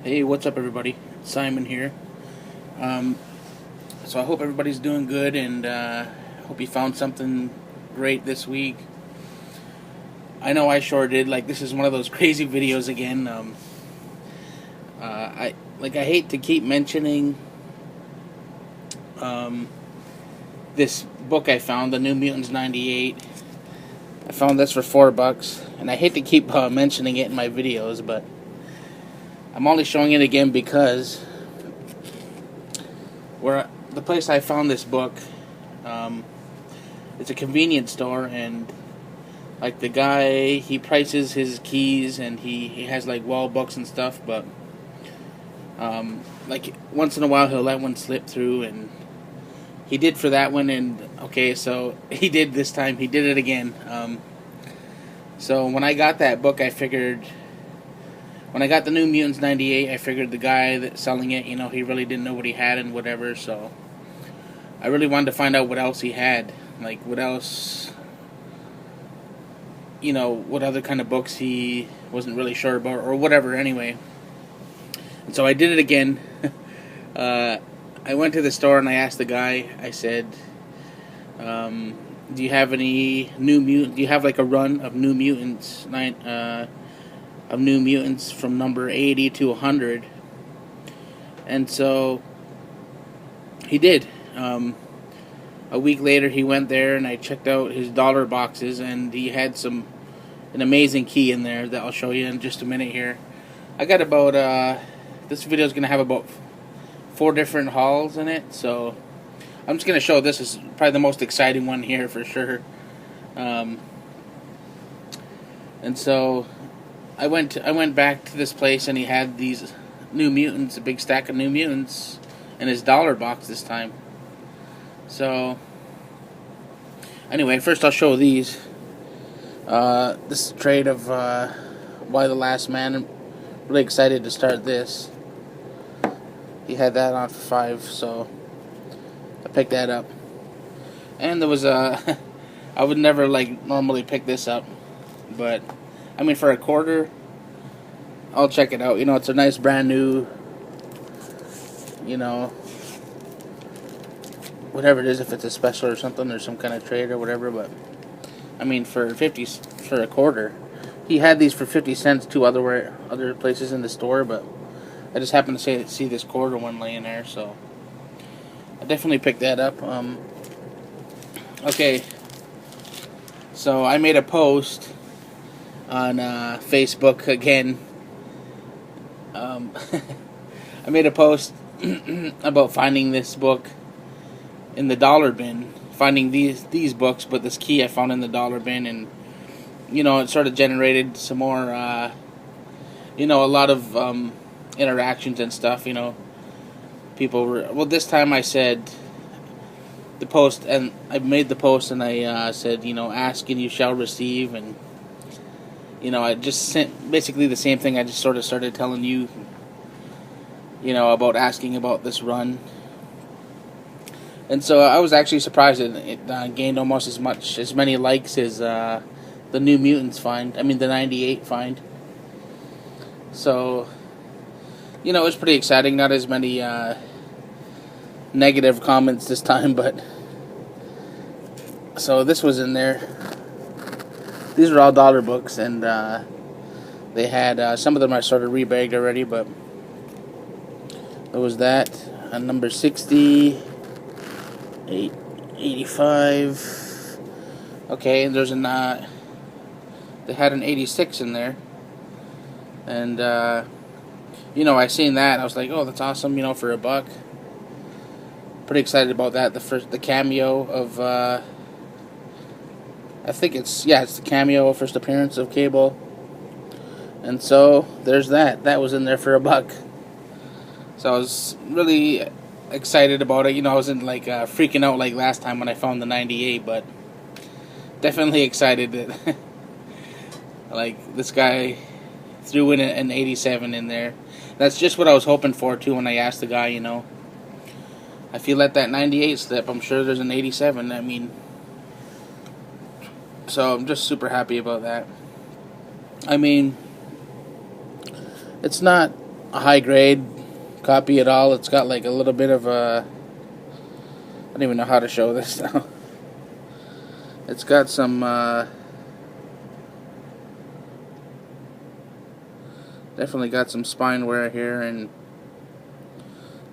Hey, what's up, everybody? Simon here. Um, so I hope everybody's doing good, and hope you found something great this week. I know I sure did. Like, this is one of those crazy videos again. I hate to keep mentioning um, this book I found, the New Mutants '98. I found this for $4, and I hate to keep mentioning it in my videos, but I'm only showing it again because where the place I found this book. Um, it's a convenience store, and like the guy, he prices his keys, and he has like wall books and stuff, but like once in a while he'll let one slip through, and he did for that one. And okay, so he did this time, he did it again. So when I got that book, I figured, when I got the New Mutants '98, I figured the guy that's selling it, he really didn't know what he had and whatever. So I really wanted to find out what else he had, like what else, what other kind of books he wasn't really sure about or whatever. Anyway, and so I did it again. I went to the store and I asked the guy. I said, "Do you have any New Mutant? Do you have like a run of New Mutants of New Mutants from number 80 to 100?" And so he did. A week later, he went there, and I checked out his dollar boxes, and he had an amazing key in there that I'll show you in just a minute here. I got about this video is gonna have about 4 different hauls in it, so I'm just gonna show this is probably the most exciting one here for sure. Um, and so I went back to this place, and he had these New Mutants, a big stack of New Mutants, in his dollar box this time. So, anyway, first I'll show these. This is a trade of Why the Last Man. I'm really excited to start this. He had that on for $5, so I picked that up. And there was a... I would never, normally pick this up. But, I mean, for $0.25, I'll check it out. It's a nice brand new, whatever it is, if it's a special or something, or some kind of trade or whatever. But I mean, for $0.25, he had these for 50 cents two other places in the store, but I just happened to see this quarter one laying there, so I definitely picked that up. Okay, so I made a post on Facebook again. I made a post about finding this book in the dollar bin, finding these books, but this key I found in the dollar bin, and it sort of generated some more, a lot of interactions and stuff. People were, well, this time I said the post, and I made the post, and I said, ask and you shall receive, and I just sent basically the same thing I just sort of started telling you, about asking about this run. And so I was actually surprised that it gained almost as many likes as the New Mutants find. I mean, the '98 find. So, it was pretty exciting. Not as many negative comments this time, but so this was in there. These are all dollar books, and they had some of them are sort of rebagged already, but there was that on number 60. 85. Okay, and there's they had an 86 in there, and I seen that. I was like, oh, that's awesome, for $1. Pretty excited about that. The cameo of I think it's the cameo, first appearance of Cable, and so there's that. That was in there for $1. So I was really excited about it. I wasn't freaking out like last time when I found the '98, but definitely excited that this guy threw in an 87 in there. That's just what I was hoping for too when I asked the guy. If you let that '98 slip, I'm sure there's an 87. I mean, so I'm just super happy about that. I mean, it's not a high grade copy at all. It's got like a little bit of a, I don't even know how to show this now. It's got some definitely got some spine wear here, and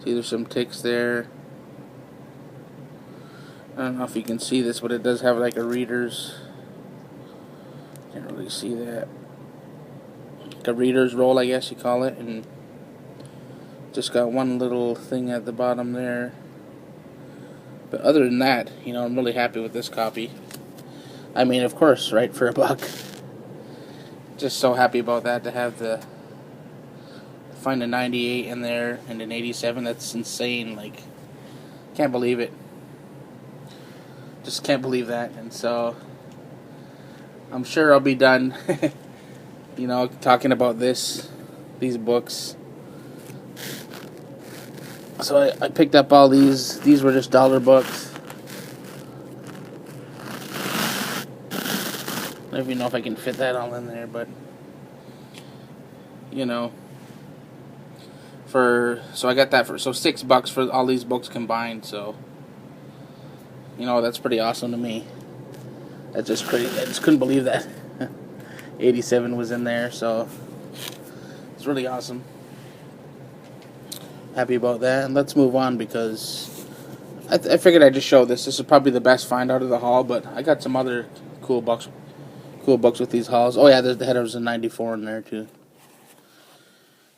see there's some ticks there. I don't know if you can see this, but it does have like a reader's, can't really see that, like a reader's roll, I guess you call it, and just got one little thing at the bottom there. But other than that, you know, I'm really happy with this copy. I mean, of course, right, for $1. Just so happy about that, to have the, find a 98 in there and an 87. That's insane. Like, can't believe it. Just can't believe that. And so I'm sure I'll be done, you know, talking about these books. So I picked up all these. These were just dollar books. I don't even know if I can fit that all in there, but you know, so I got that for $6 for all these books combined. So you know, that's pretty awesome to me. That's just crazy. I just couldn't believe that 87 was in there. So it's really awesome. Happy about that. And let's move on, because I figured I'd just show this. This is probably the best find out of the haul, but I got some other cool books with these hauls. Oh yeah, there's the headers of 94 in there too.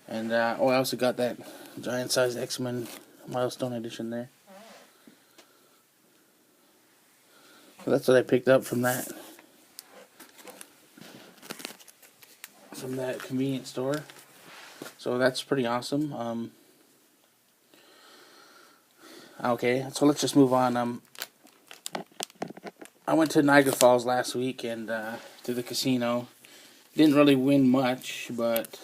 And I also got that giant size X-Men milestone edition there. So that's what I picked up from that convenience store. So that's pretty awesome. Okay, so let's just move on. I went to Niagara Falls last week and to the casino. Didn't really win much, but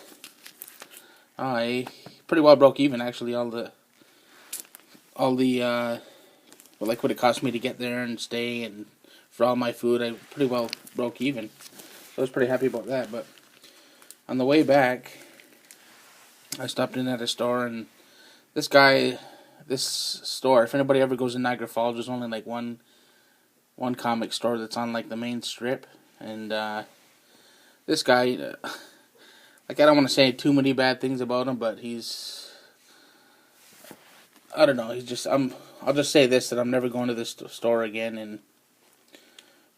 I pretty well broke even actually. All the well, like what it cost me to get there and stay, and for all my food, I pretty well broke even. So I was pretty happy about that. But on the way back, I stopped in at a store, and this store, if anybody ever goes to Niagara Falls, there's only like one comic store that's on like the main strip, and this guy, like, I don't want to say too many bad things about him, but I don't know, I'll just say this, that I'm never going to this store again.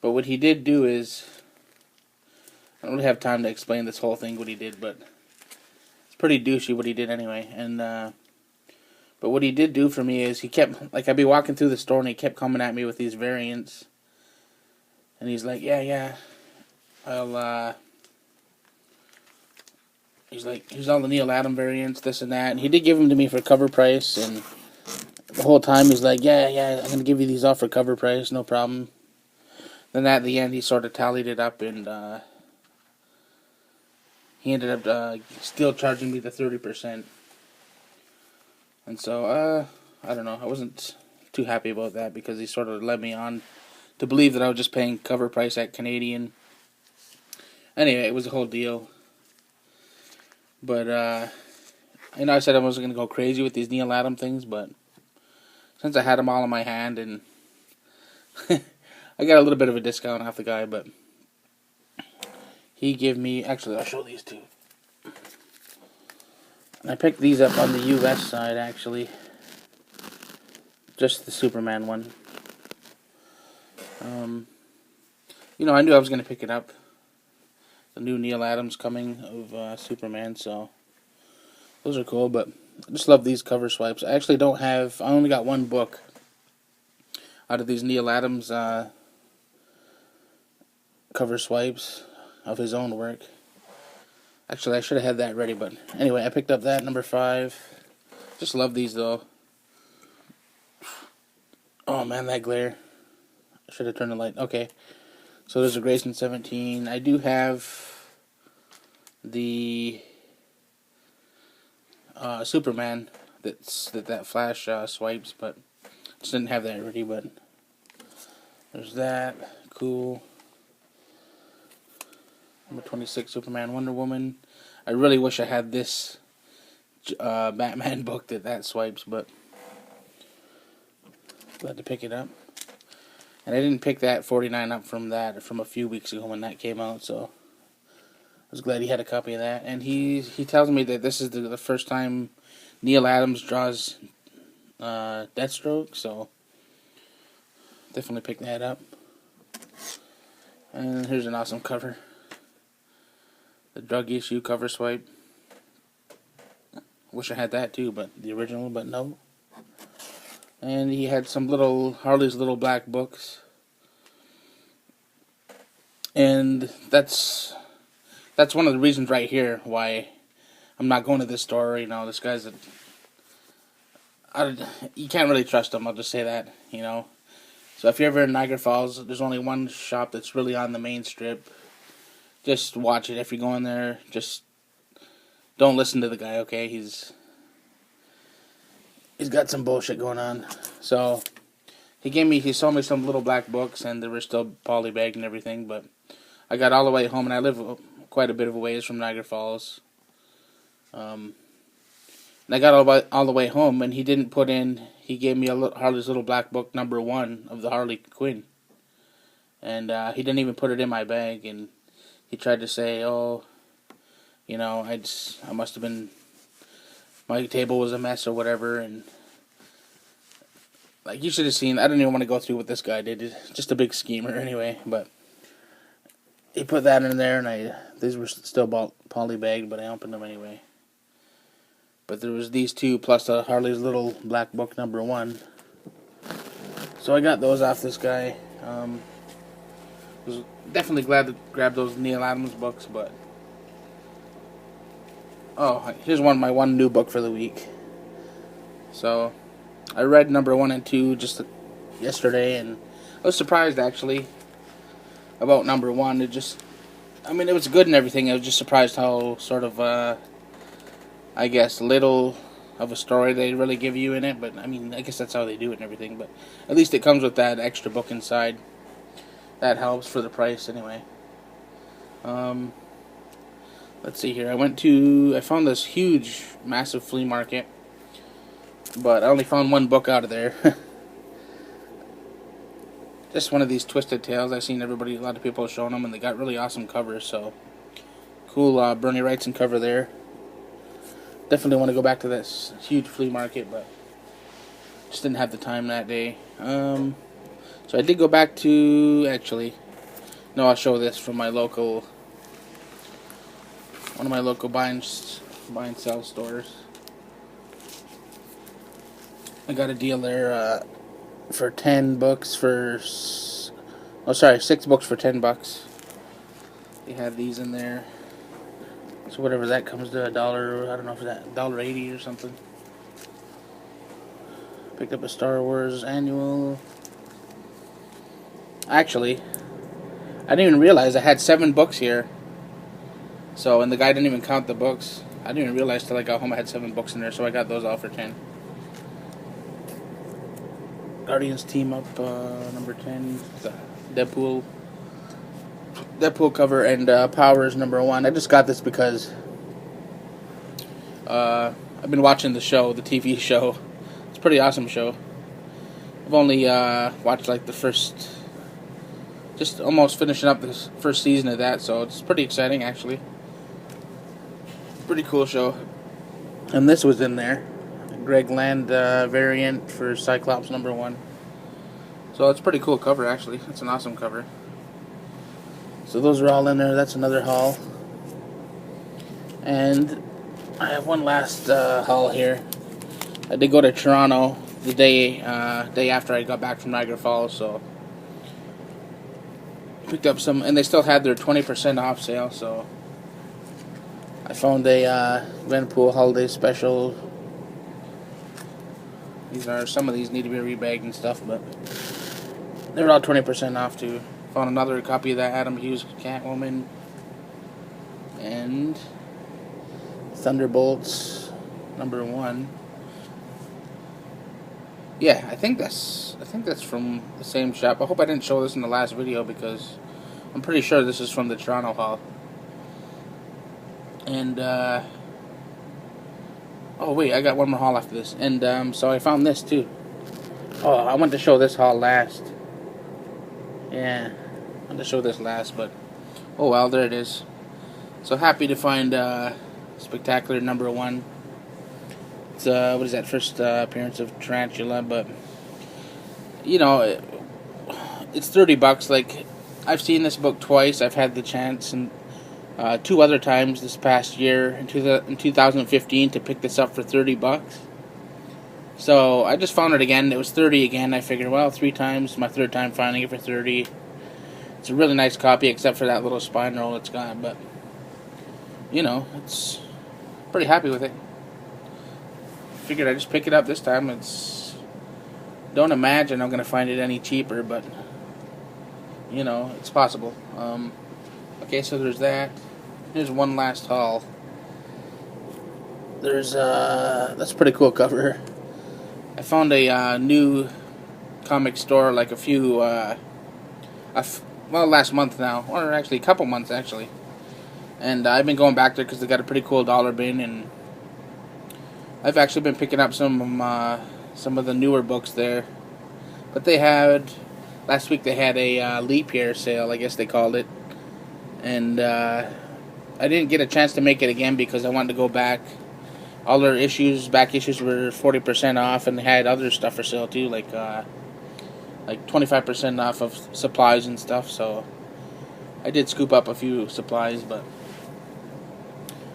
But what he did do is, I don't really have time to explain this whole thing, what he did, but it's pretty douchey what he did anyway. And but what he did do for me is, he kept, like, I'd be walking through the store and he kept coming at me with these variants, and he's like, yeah, he's like, here's all the Neil Adam variants, this and that, and he did give them to me for cover price, and the whole time he's like, yeah, I'm gonna give you these all for cover price, no problem. Then at the end, he sort of tallied it up, and he ended up still charging me the 30%. And so, I don't know, I wasn't too happy about that, because he sort of led me on to believe that I was just paying cover price at Canadian. Anyway, it was a whole deal. But, you know, I said I wasn't going to go crazy with these Neil Adam things, but since I had them all in my hand, and I got a little bit of a discount off the guy, but he gave me, actually, I'll show these two. And I picked these up on the US side, actually. Just the Superman one. You know, I knew I was going to pick it up. The new Neil Adams coming of Superman, so those are cool, but I just love these cover swipes. I actually don't have, I only got one book out of these Neil Adams cover swipes of his own work. Actually, I should have had that ready, but anyway, I picked up that, number 5. Just love these, though. Oh, man, that glare. I should have turned the light. Okay. So there's a Grayson 17. I do have the Superman that Flash swipes, but just didn't have that ready. But there's that. Cool. Number 26, Superman, Wonder Woman. I really wish I had this Batman book that swipes, but glad to pick it up. And I didn't pick that 49 up from a few weeks ago when that came out, so I was glad he had a copy of that. And he tells me that this is the first time Neil Adams draws Deathstroke, so definitely pick that up. And here's an awesome cover. The drug issue cover swipe. Wish I had that too, but the original, but no. And he had some Harley's little black books. And that's one of the reasons right here why I'm not going to this store. You know, this guy's you can't really trust him, I'll just say that, you know. So if you're ever in Niagara Falls, there's only one shop that's really on the main strip. Just watch it if you're going there. Just don't listen to the guy, okay? He's got some bullshit going on. So he sold me some little black books, and they were still polybagged and everything, but I got all the way home, and I live quite a bit of a ways from Niagara Falls. And I got all the way home, and he gave me Harley's little black book #1 of the Harley Quinn. And he didn't even put it in my bag, and he tried to say, oh, you know, I must have been, my table was a mess or whatever, and like, you should have seen, I don't even want to go through what this guy did. He's just a big schemer anyway, but he put that in there, and these were still polybagged, but I opened them anyway. But there was these two, plus Harley's little black book #1. So I got those off this guy. Was definitely glad to grab those Neil Adams books, but here's my one new book for the week. So I read #1 and 2 just yesterday, and I was surprised actually about #1. It was good and everything. I was just surprised how sort of I guess little of a story they really give you in it, but I mean, I guess that's how they do it and everything, but at least it comes with that extra book inside. That helps for the price anyway. Let's see here. I found this huge, massive flea market, but I only found one book out of there. Just one of these Twisted Tales. I've seen a lot of people showing them, and they got really awesome covers, so cool Bernie Wrightson cover there. Definitely want to go back to this huge flea market, but just didn't have the time that day. So I did go back to, I'll show this from one of my local buy and sell stores. I got a deal there for 10 books for, 6 books for $10. They had these in there. So whatever that comes to, $1, I don't know if that $1.80 or something. Picked up a Star Wars annual. Actually, I didn't even realize I had 7 books here. So, and the guy didn't even count the books. I didn't even realize till I got home I had 7 books in there, so I got those all for 10. Guardians Team Up, #10, the Deadpool cover, and Powers #1. I just got this because I've been watching the TV show. It's a pretty awesome show. I've only watched like the first, just almost finishing up this first season of that, so it's pretty exciting actually. Pretty cool show. And this was in there. Greg Land variant for Cyclops #1. So it's a pretty cool cover actually. It's an awesome cover. So those are all in there. That's another haul. And I have one last haul here. I did go to Toronto the day after I got back from Niagara Falls, so picked up some, and they still had their 20% off sale, so I found a Vanpool holiday special. Some of these need to be rebagged and stuff, but they were all 20% off too. Found another copy of that Adam Hughes Catwoman and Thunderbolts #1. Yeah, I think that's from the same shop. I hope I didn't show this in the last video because I'm pretty sure this is from the Toronto haul. And Oh wait, I got one more haul after this, and so I found this too. Oh, I wanted to show this haul last. Yeah, I wanted to show this last, but oh well, there it is. So happy to find Spectacular #1. It's what is that, first appearance of Tarantula, but you know, it's $30. Like, I've seen this book twice. I've had the chance and two other times this past year in 2015 to pick this up for $30. So I just found it again. It was 30 again. I figured, well, three times. My third time finding it for 30. It's a really nice copy, except for that little spine roll it's got. But you know, it's pretty happy with it. Figured I'd just pick it up this time. Don't imagine I'm gonna find it any cheaper, but you know, it's possible. Okay, so there's that. Here's one last haul. There's that's a pretty cool cover. I found a new comic store like a few last month now, or actually a couple months actually. And I've been going back there because they got a pretty cool dollar bin, and I've actually been picking up some of the newer books there. But they had last week they had a leap year sale, I guess they called it, and I didn't get a chance to make it again because I wanted to go back. All their back issues were 40% off, and they had other stuff for sale too, like 25% off of supplies and stuff. So I did scoop up a few supplies, but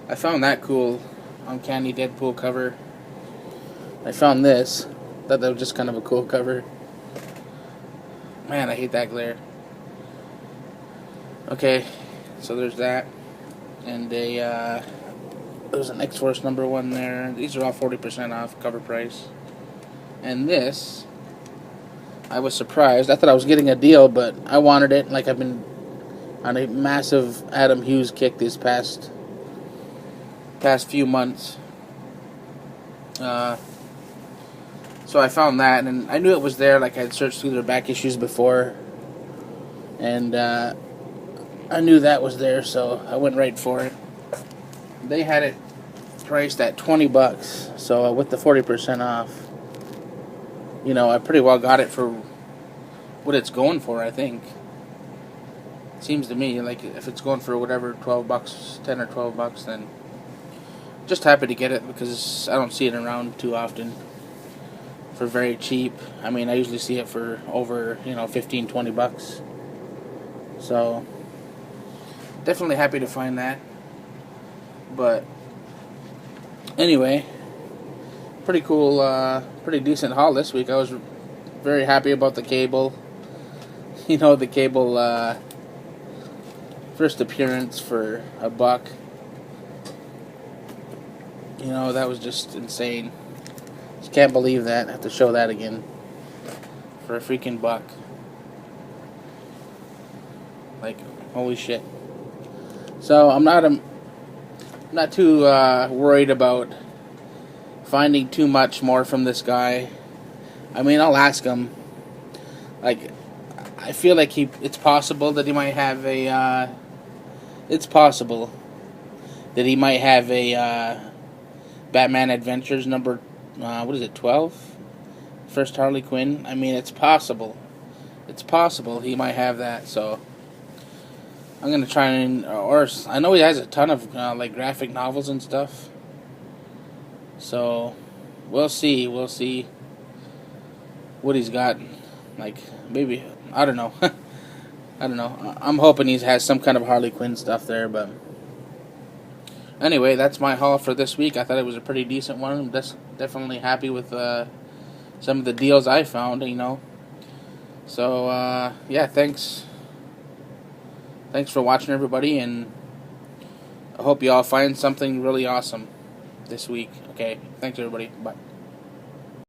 I found that cool Uncanny Deadpool cover. I found this. Thought that was just kind of a cool cover. Man, I hate that glare. Okay, so there's that, and there's an X-Force #1 there. These are all 40% off cover price. And this, I was surprised. I thought I was getting a deal, but I wanted it. Like, I've been on a massive Adam Hughes kick these past few months. So I found that, and I knew it was there. Like, I'd searched through their back issues before, and I knew that was there, so I went right for it. They had it priced at $20, so with the 40% off, you know, I pretty well got it for what it's going for. I think it seems to me like if it's going for whatever, $12, 10 or $12, then just happy to get it because I don't see it around too often for very cheap. I mean, I usually see it for over, $15, $20. So definitely happy to find that. But anyway, pretty cool, pretty decent haul this week. I was very happy about the Cable. The Cable first appearance for $1. That was just insane. Just can't believe that. I have to show that again for a freaking $1. Like, holy shit. So I'm not too worried about finding too much more from this guy. I mean, I'll ask him. Like, I feel like it's possible that he might have a Batman Adventures number 12? First Harley Quinn. I mean, it's possible. It's possible he might have that, so I'm going to try or I know he has a ton of like graphic novels and stuff. So we'll see what he's got. Like, maybe, I don't know. I don't know. I'm hoping he has some kind of Harley Quinn stuff there, but anyway, that's my haul for this week. I thought it was a pretty decent one. I'm definitely happy with some of the deals I found, So, yeah, thanks. Thanks for watching, everybody, and I hope you all find something really awesome this week. Okay, thanks, everybody. Bye.